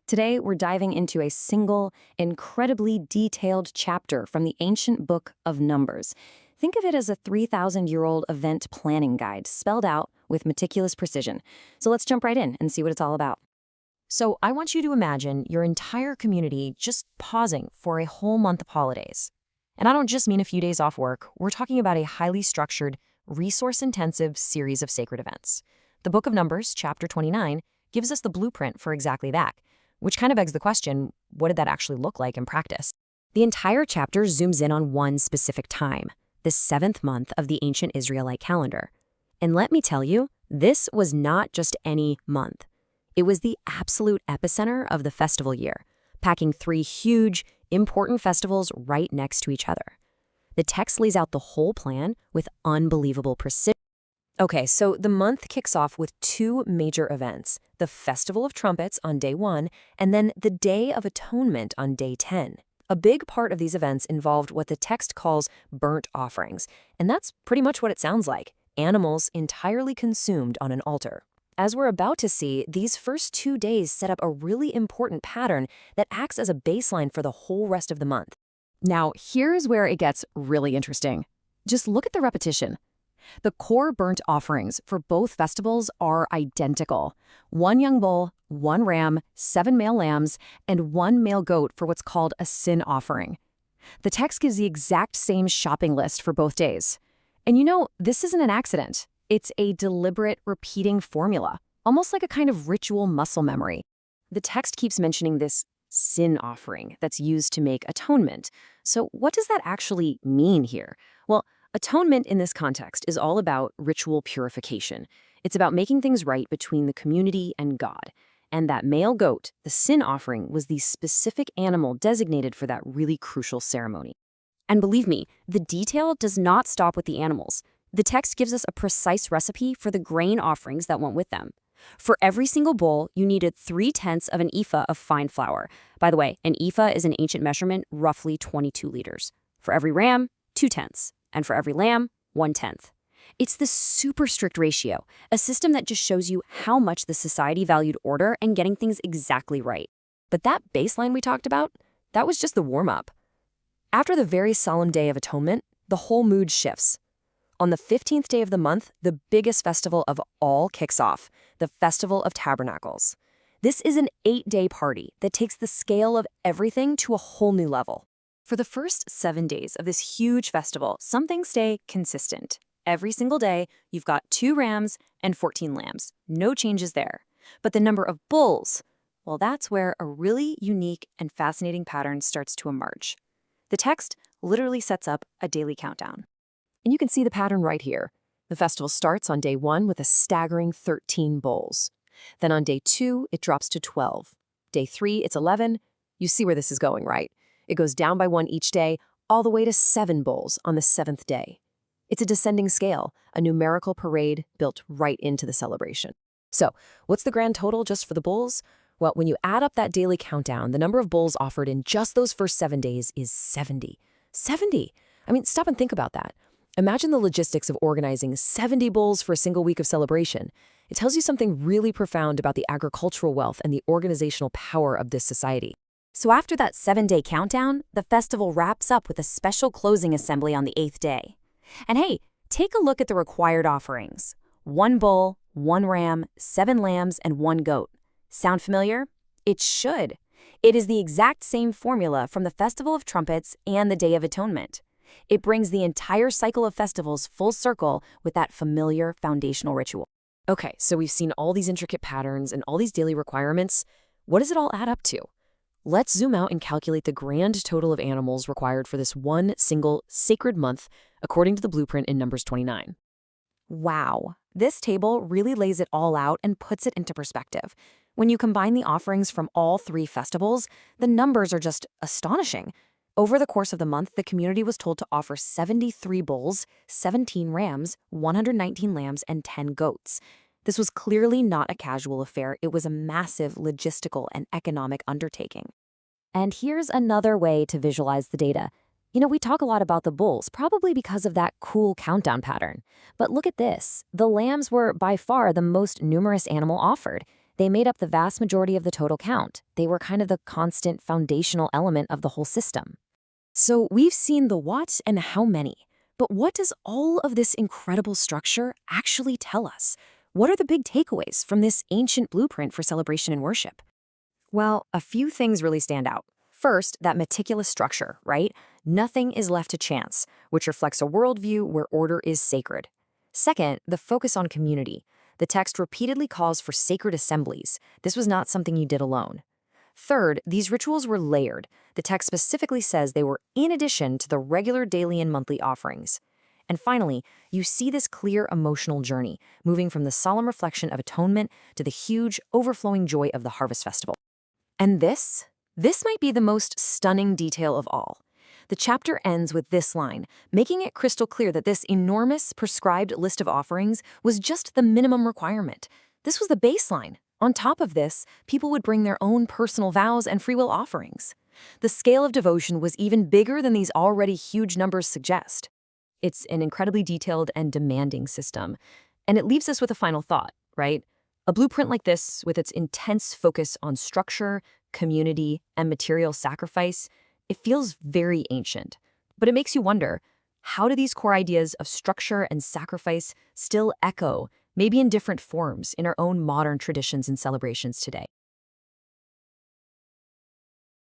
Today, we're diving into a single, incredibly detailed chapter from the ancient book of Numbers. Think of it as a 3,000-year-old event planning guide spelled out with meticulous precision. So let's jump right in and see what it's all about. So I want you to imagine your entire community just pausing for a whole month of holidays. And I don't just mean a few days off work. We're talking about a highly structured, resource-intensive series of sacred events. The Book of Numbers, chapter 29, gives us the blueprint for exactly that, which kind of begs the question, what did that actually look like in practice? The entire chapter zooms in on one specific time, the 7th month of the ancient Israelite calendar. And let me tell you, this was not just any month. It was the absolute epicenter of the festival year, packing 3 huge, important festivals right next to each other. The text lays out the whole plan with unbelievable precision. Okay, so the month kicks off with 2 major events, the Festival of Trumpets on day 1, and then the Day of Atonement on day 10. A big part of these events involved what the text calls burnt offerings, and that's pretty much what it sounds like, animals entirely consumed on an altar. As we're about to see, these first 2 days set up a really important pattern that acts as a baseline for the whole rest of the month. Now, here's where it gets really interesting. Just look at the repetition. The core burnt offerings for both festivals are identical. 1 young bull, 1 ram, 7 male lambs, and 1 male goat for what's called a sin offering. The text gives the exact same shopping list for both days. And you know, this isn't an accident. It's a deliberate, repeating formula, almost like a kind of ritual muscle memory. The text keeps mentioning this sin offering that's used to make atonement. So what does that actually mean here? Well, atonement in this context is all about ritual purification. It's about making things right between the community and God. And that male goat, the sin offering, was the specific animal designated for that really crucial ceremony. And believe me, the detail does not stop with the animals. The text gives us a precise recipe for the grain offerings that went with them. For every single bowl, you needed 3/10 of an ephah of fine flour. By the way, an ephah is an ancient measurement, roughly 22 liters. For every ram, 2/10. And for every lamb, 1/10. It's this super strict ratio, a system that just shows you how much the society valued order and getting things exactly right. But that baseline we talked about, that was just the warm-up. After the very solemn Day of Atonement, the whole mood shifts. On the 15th day of the month, the biggest festival of all kicks off, the Festival of Tabernacles. This is an 8-day party that takes the scale of everything to a whole new level. For the first 7 days of this huge festival, some things stay consistent. Every single day, you've got 2 rams and 14 lambs. No changes there. But the number of bulls, well, that's where a really unique and fascinating pattern starts to emerge. The text literally sets up a daily countdown. And you can see the pattern right here. The festival starts on day 1 with a staggering 13 bulls. Then on day 2, it drops to 12. Day 3, it's 11. You see where this is going, right? It goes down by 1 each day, all the way to 7 bulls on the 7th day. It's a descending scale, a numerical parade built right into the celebration. So, what's the grand total just for the bulls? Well, when you add up that daily countdown, the number of bulls offered in just those first 7 days is 70. 70! I mean, stop and think about that. Imagine the logistics of organizing 70 bulls for a single week of celebration. It tells you something really profound about the agricultural wealth and the organizational power of this society. So after that 7-day countdown, the festival wraps up with a special closing assembly on the 8th day. And hey, take a look at the required offerings. 1 bull, 1 ram, 7 lambs, and 1 goat. Sound familiar? It should. It is the exact same formula from the Festival of Trumpets and the Day of Atonement. It brings the entire cycle of festivals full circle with that familiar foundational ritual. Okay, so we've seen all these intricate patterns and all these daily requirements. What does it all add up to? Let's zoom out and calculate the grand total of animals required for this one single sacred month, according to the blueprint in Numbers 29. Wow, this table really lays it all out and puts it into perspective. When you combine the offerings from all 3 festivals, the numbers are just astonishing. Over the course of the month, the community was told to offer 73 bulls, 17 rams, 119 lambs, and 10 goats. This was clearly not a casual affair. It was a massive logistical and economic undertaking. And here's another way to visualize the data. You know, we talk a lot about the bulls, probably because of that cool countdown pattern. But look at this. The lambs were by far the most numerous animal offered. They made up the vast majority of the total count. They were kind of the constant foundational element of the whole system. So we've seen the what and how many. But what does all of this incredible structure actually tell us? What are the big takeaways from this ancient blueprint for celebration and worship? Well, a few things really stand out. First, that meticulous structure, right? Nothing is left to chance, which reflects a worldview where order is sacred. Second, the focus on community. The text repeatedly calls for sacred assemblies. This was not something you did alone. Third, these rituals were layered. The text specifically says they were in addition to the regular daily and monthly offerings. And finally, you see this clear emotional journey, moving from the solemn reflection of atonement to the huge, overflowing joy of the harvest festival. And this might be the most stunning detail of all. The chapter ends with this line, making it crystal clear that this enormous prescribed list of offerings was just the minimum requirement. This was the baseline. On top of this, people would bring their own personal vows and free will offerings. The scale of devotion was even bigger than these already huge numbers suggest. It's an incredibly detailed and demanding system. And it leaves us with a final thought, right? A blueprint like this, with its intense focus on structure, community, and material sacrifice, it feels very ancient. But it makes you wonder, how do these core ideas of structure and sacrifice still echo, maybe in different forms, in our own modern traditions and celebrations today?